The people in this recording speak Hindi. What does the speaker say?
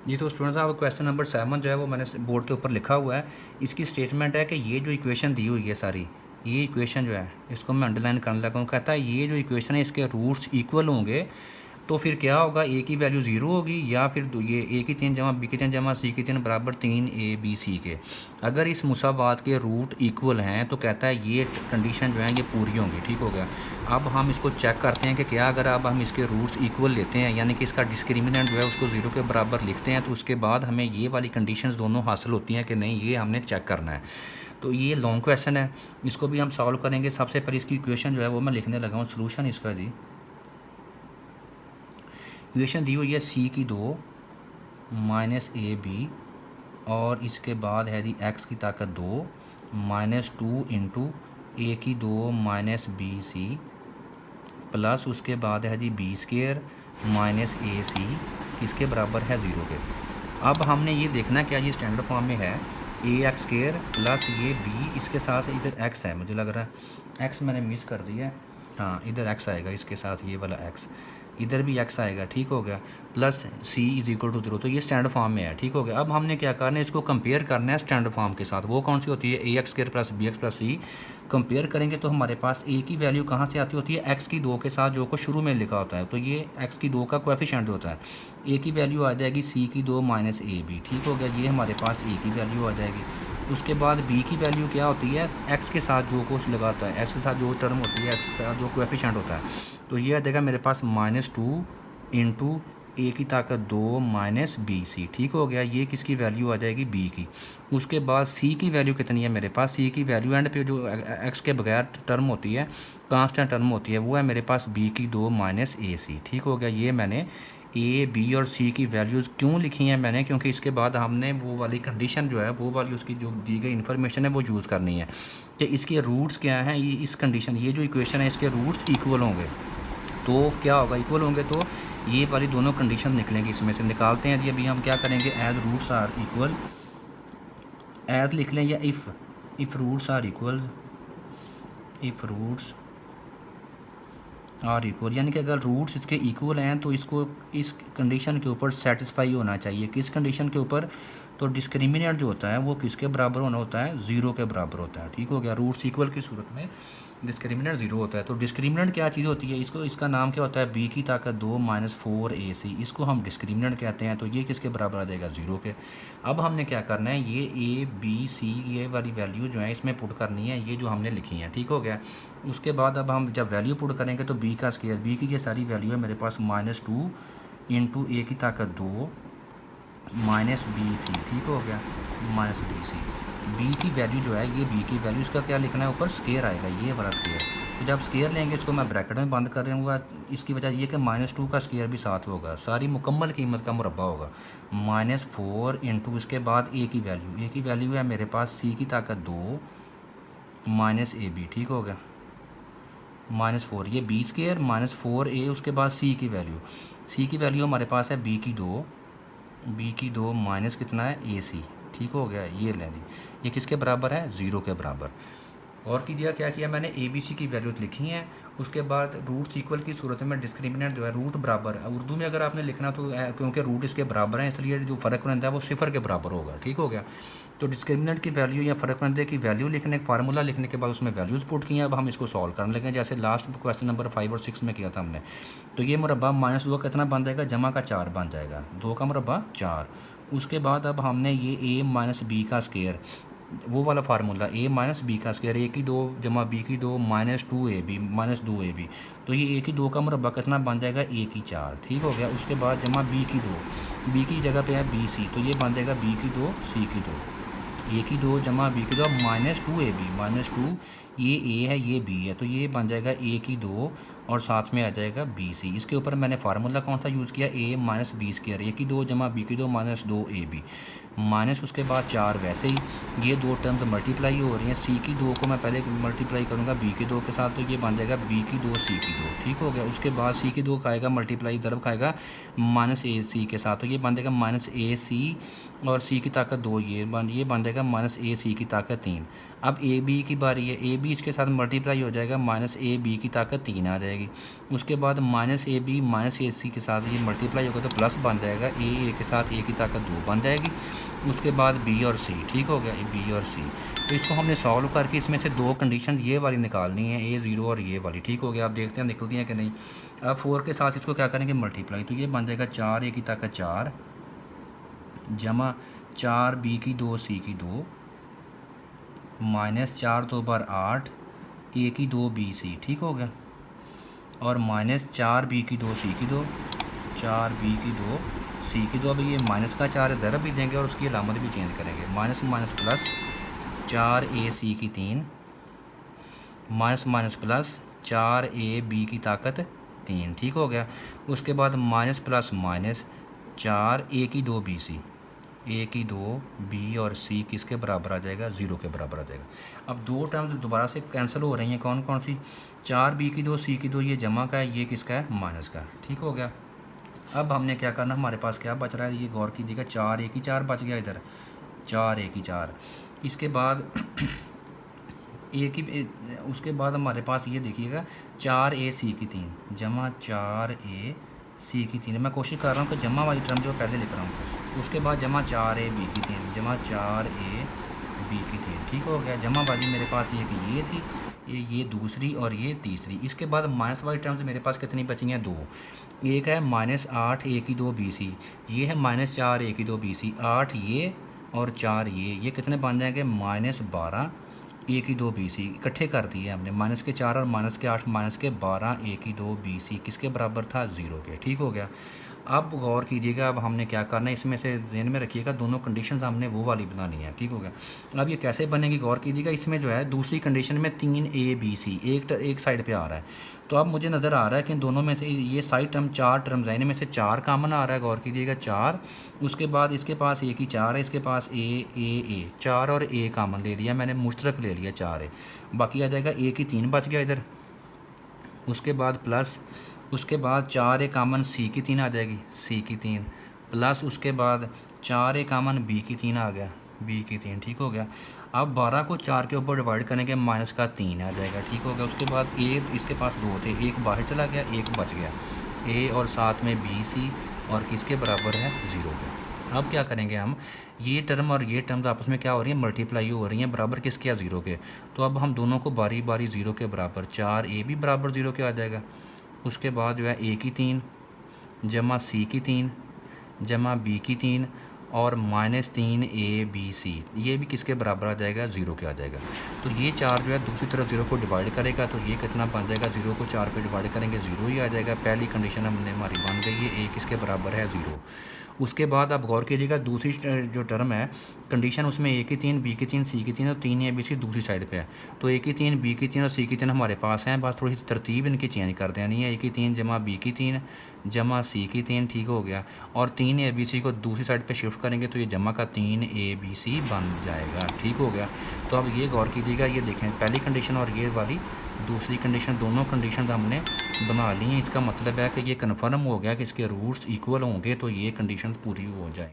जी तो स्टूडेंट साहब क्वेश्चन नंबर 7 जो है वो मैंने बोर्ड के ऊपर लिखा हुआ है। इसकी स्टेटमेंट है कि ये जो इक्वेशन दी हुई है सारी, ये इक्वेशन जो है इसको मैं अंडरलाइन करने लगा हूँ। कहता है ये जो इक्वेशन है इसके रूट्स इक्वल होंगे तो फिर क्या होगा, ए की वैल्यू ज़ीरो होगी या फिर ये ए की 3 जमा बी की 3 जमा सी की 3 बराबर 3 ए बी सी के। अगर इस मुसावात के रूट इक्वल हैं तो कहता है ये कंडीशन जो है ये पूरी होंगी। ठीक हो गया। अब हम इसको चेक करते हैं कि क्या अगर अब हम इसके रूट्स इक्वल लेते हैं यानी कि इसका डिस्क्रिमिनेंट जो है उसको ज़ीरो के बराबर लिखते हैं तो उसके बाद हमें ये वाली कंडीशंस दोनों हासिल होती हैं कि नहीं, ये हमने चेक करना है। तो ये लॉन्ग क्वेश्चन है, इसको भी हम सॉल्व करेंगे। सबसे पहले इसकी इक्वेशन जो है वो मैं लिखने लगा हूँ, सोल्यूशन इसका जी। इक्वेशन दी हुई है सी की 2 माइनस ए बी और इसके बाद है जी एक्स की ताकत 2 -2 इंटू ए की 2 माइनस बी सी प्लस उसके बाद है जी बी स्केयर माइनस ए सी, इसके बराबर है ज़ीरो के। अब हमने ये देखना क्या, ये स्टैंडर्ड फॉर्म में है ए एक्स स्केयर प्लस ये बी, इसके साथ इधर एक्स है, मुझे लग रहा है एक्स मैंने मिस कर दिया है। हाँ इधर एक्स आएगा, इसके साथ ये वाला एक्स, इधर भी एक्स आएगा। ठीक हो गया। Plus C is equal to 0, तो ये स्टैंडर्ड फॉर्म में है। ठीक हो गया। अब हमने क्या करना है, इसको कंपेयर करना है स्टैंडर्ड फॉर्म के साथ। वो कौन सी होती है, a x square plus b x plus c. Compare करेंगे तो हमारे पास ए की वैल्यू कहाँ से आती होती है, एक्स की 2 के साथ जो को शुरू में लिखा होता है, तो ये एक्स की 2 का कोएफिशिएंट होता है। ए की वैल्यू आ जाएगी सी की 2 माइनस ए बी। ठीक हो गया, ये हमारे पास ए की वैल्यू आ जाएगी। उसके बाद बी की वैल्यू क्या होती है, एक्स के साथ जो कुछ लगाता है, एक्स के साथ जो टर्म होती है, एक्स के साथ जो कोएफिशिएंट होता है, तो ये आ जाएगा मेरे पास -2 इंटू ए की ताकत 2 माइनस बी सी। ठीक हो गया, ये किसकी वैल्यू आ जाएगी, बी की। उसके बाद सी की वैल्यू कितनी है मेरे पास, सी की वैल्यू एंड पे जो एक्स के बगैर टर्म होती है, कांस्टेंट टर्म होती है, वो है मेरे पास बी की 2 माइनस ए सी। ठीक हो गया। ये मैंने ए बी और सी की वैल्यूज़ क्यों लिखी हैं मैंने, क्योंकि इसके बाद हमने वो वाली कंडीशन जो है, वो वाली उसकी जो दी गई इन्फॉर्मेशन है वो यूज़ करनी है कि इसके रूट्स क्या हैं। ये इस कंडीशन, ये जो इक्वेशन है इसके रूट्स इक्वल होंगे तो क्या होगा, इक्वल होंगे तो ये वाली दोनों कंडीशन निकलेंगी। इसमें से निकालते हैं जी। अभी हम क्या करेंगे, as roots are equal, as लिख लें या if roots are equal, if roots are equal, यानी कि अगर रूट्स इसके इक्वल हैं तो इसको इस कंडीशन के ऊपर सेटिस्फाई होना चाहिए। किस कंडीशन के ऊपर, तो डिस्क्रिमिनेंट जो होता है वो किसके बराबर होना होता है, ज़ीरो के बराबर होता है। ठीक हो गया। रूट्स इक्वल की सूरत में डिस्क्रिमिनेंट ज़ीरो होता है। तो डिस्क्रिमिनेंट क्या चीज़ होती है, इसको, इसका नाम क्या होता है, बी की ताकत 2 माइनस 4 ए सी, इसको हम डिस्क्रिमिनेंट कहते हैं। तो ये किसके बराबर आ जाएगा, ज़ीरो के। अब हमने क्या करना है, ये ए बी सी ये वाली वैल्यू जो है इसमें पुट करनी है, ये जो हमने लिखी है। ठीक हो गया। उसके बाद अब हम जब वैल्यू पुट करेंगे तो बी का स्केयर, बी की ये सारी वैल्यू है मेरे पास -2 इंटू ए की ताकत 2 माइनस बी सी। ठीक हो गया, माइनस बी सी। बी की वैल्यू जो है, ये बी की वैल्यू, इसका क्या लिखना है, ऊपर स्केयर आएगा, ये वाला स्केयर। तो जब स्केयर लेंगे इसको मैं ब्रैकेट में बंद कर दूँगा। इसकी वजह ये कि -2 का स्केयर भी साथ होगा, सारी मुकम्मल कीमत का मुरब्बा होगा। -4 इंटू इसके बाद ए की वैल्यू, ए की वैल्यू है मेरे पास सी की ताकत 2 माइनस ए बी। ठीक हो गया, -4 ये बी स्केयर -4 ए, उसके बाद सी की वैल्यू, सी की वैल्यू हमारे पास है बी की 2, बी की 2 माइनस कितना है, ए सी। ठीक हो गया, ये लें जी। ये किसके बराबर है, ज़ीरो के बराबर। और कीजिए क्या किया मैंने, ए बी सी की वैल्यूज लिखी हैं। उसके बाद रूट्स इक्वल की सूरत में डिस्क्रिमिनेंट जो है, रूट बराबर है। उर्दू में अगर आपने लिखना तो क्योंकि रूट इसके बराबर हैं इसलिए जो फ़र्क रहता है वो सिफर के बराबर होगा। ठीक हो गया। तो डिस्क्रिमिनेंट की वैल्यू या फ़र्क रहते की वैल्यू लिखने, फार्मूला लिखने के बाद उसमें वैल्यूज़ पुट किए। अब हम इसको सॉल्व करने लगे जैसे लास्ट क्वेश्चन नंबर 5 और 6 में किया था हमने। तो ये मुरब्बा -2 कितना बन जाएगा, जमा का 4 बन जाएगा, 2 का मुरब्बा 4। उसके बाद अब हमने ये ए माइनस बी का स्केयर, वो वाला फार्मूला, ए माइनस बी का स्क्वायर, ए की 2 जमा बी की 2 -2 ए बी -2 ए बी, तो ये ए की 2 का मुरब्बा कितना बन जाएगा, ए की 4। ठीक हो गया। उसके बाद जमा बी की 2, बी की जगह पे है बी सी, तो ये बन जाएगा बी की 2 सी की 2, ए की 2 जमा बी की 2 -2 ए बी, -2 ये ए है ये बी है, तो ये बन जाएगा ए की 2 और साथ में आ जाएगा बी सी। इसके ऊपर मैंने फार्मूला कौन सा यूज़ किया, ए माइनस बी स्क्वायर, ए की 2 जमा बी की 2 -2 ए बी। माइनस उसके बाद 4 वैसे ही। ये दो टर्म्स मल्टीप्लाई हो रही हैं। सी की 2 को मैं पहले मल्टीप्लाई करूँगा बी की 2 के साथ, तो ये बन जाएगा बी की 2 सी की 2, ठीक हो गया। उसके बाद सी की 2 खाएगा मल्टीप्लाई दरब खाएगा माइनस ए सी के साथ, तो ये बन जाएगा माइनस ए सी और सी की ताकत 2, ये बन जाएगा माइनस ए सी की ताकत 3। अब ए बी की बारी है, ए बी इसके साथ मल्टीप्लाई हो जाएगा, माइनस ए बी की ताकत 3 आ जाएगी। उसके बाद माइनस ए बी माइनस ए सी के साथ ये मल्टीप्लाई होगा तो प्लस बन जाएगा, ए के साथ ए की ताकत 2 बन जाएगी। उसके बाद बी और सी, ठीक हो गया, बी और सी। तो इसको हमने सॉल्व करके इसमें से दो कंडीशन ये वाली निकालनी है, ए ज़ीरो और ये वाली, ठीक हो गया। आप देखते हैं निकलती हैं कि नहीं। अब 4 के साथ इसको क्या करेंगे मल्टीप्लाई, तो ये बन जाएगा 4 ए की ताकत 4 जमा 4 बी की 2 सी की 2 माइनस 4 2 बार 8 ए की 2 बी सी, ठीक हो गया। और माइनस 4 बी की 2 सी की 2 4 बी की 2 सी की 2। अब ये माइनस का 4 ज़रब भी देंगे और उसकी अलामत भी चेंज करेंगे, minus minus plus 4 A C की 3 minus minus plus 4 A B की ताकत 3, ठीक हो गया। उसके बाद माइनस प्लस माइनस 4 ए की 2 बी सी, ए की 2 बी और सी किसके बराबर आ जाएगा, 0 के बराबर आ जाएगा। अब दो टर्म्स दोबारा से कैंसिल हो रही हैं, कौन कौन सी, 4 बी की 2 सी की 2 ये जमा का है, ये किसका है माइनस का, ठीक हो गया। अब हमने क्या करना, हमारे पास क्या बच रहा है, ये गौर कीजिएगा, 4 ए की 4 बच गया इधर, 4 ए की 4। इसके बाद ए की उसके बाद हमारे पास ये देखिएगा 4 ए सी की 3 जमा 4 ए सी की 3। मैं कोशिश कर रहा हूँ कि जमा वाली टर्म जो पहले लिख रहा हूँ, उसके बाद जमा 4 ए बी की 3 जमा 4 ए बी की 3, ठीक हो गया। जमा वाली मेरे पास ये थी, ये दूसरी और ये तीसरी। इसके बाद माइनस वाली टर्म्स मेरे पास कितनी बची हैं, 2। एक है माइनस 8 ए की 2 बी सी, ये है माइनस 4 ए की 2 बी सी, 8 ये और 4 ये कितने बन जाएंगे, माइनस 12 ए की 2 बी सी। इकट्ठे कर दिए हमने, माइनस के 4 और माइनस के 8 माइनस के 12 ए की 2 बी सी किसके बराबर था, 0 के, ठीक हो गया। अब गौर कीजिएगा, अब हमने क्या करना है, इसमें से ध्यान में रखिएगा, दोनों कंडीशंस हमने वो वाली बनानी है, ठीक हो गया। अब ये कैसे बनेगी, गौर कीजिएगा। इसमें जो है दूसरी कंडीशन में 3 ए बी सी एक साइड पे आ रहा है, तो अब मुझे नज़र आ रहा है कि इन दोनों में से ये साइड टर्म 4 टर्म्स हैं, इनमें से 4 कामन आ रहा है, गौर कीजिएगा 4। उसके बाद इसके पास ए की 4 है, इसके पास ए 4 और ए कामन ले लिया मैंने, मुश्तरक ले लिया 4 ए, बाकी आ जाएगा ए की 3 बच गया इधर। उसके बाद प्लस, उसके बाद 4 ए कामन सी की 3 आ जाएगी, सी की 3 प्लस उसके बाद 4 ए कामन बी की 3 आ गया, बी की 3, ठीक हो गया। अब 12 को 4 के ऊपर डिवाइड करेंगे, माइनस का 3 आ जाएगा, ठीक हो गया। उसके बाद ए इसके पास 2 थे, एक बाहर चला गया, एक बच गया, ए और साथ में बी सी और किसके बराबर है, 0 के। अब क्या करेंगे हम, ये टर्म और ये टर्म्स आपस में क्या हो रही है, मल्टीप्लाई हो रही हैं, बराबर किसके है, 0 के। तो अब हम दोनों को बारी बारी 0 के बराबर, 4 ए भी बराबर 0 के आ जाएगा। उसके बाद जो है ए की 3 जमा सी की 3 जमा बी की 3 और माइनस 3 ए बी सी, ये भी किसके बराबर आ जाएगा, 0 के आ जाएगा। तो ये 4 जो है दूसरी तरफ 0 को डिवाइड करेगा, तो ये कितना बन जाएगा, 0 को 4 पे डिवाइड करेंगे 0 ही आ जाएगा। पहली कंडीशन हमने हमारी बन गई है, ए किसके बराबर है, 0। उसके बाद आप गौर कीजिएगा, दूसरी जो टर्म है कंडीशन, उसमें ए की 3 बी की 3 सी की 3 और 3 ए बी सी दूसरी साइड पे है। तो ए की 3 बी की 3 और सी की 3 हमारे पास हैं, बस थोड़ी सी तरतीब इनकी चेंज कर देनी है। ए की 3 जमा बी की 3 जमा सी की 3, ठीक हो गया। और 3 ए बी सी को दूसरी साइड पे शिफ्ट करेंगे तो ये जमा का 3 ए बी सी बन जाएगा, ठीक हो गया। तो अब ये गौर कीजिएगा, ये देखें पहली कंडीशन और ये वाली दूसरी कंडीशन, दोनों कंडीशन हमने बना ली हैं। इसका मतलब है कि ये कन्फर्म हो गया कि इसके रूट्स इक्वल होंगे, तो ये कंडीशन पूरी हो जाए।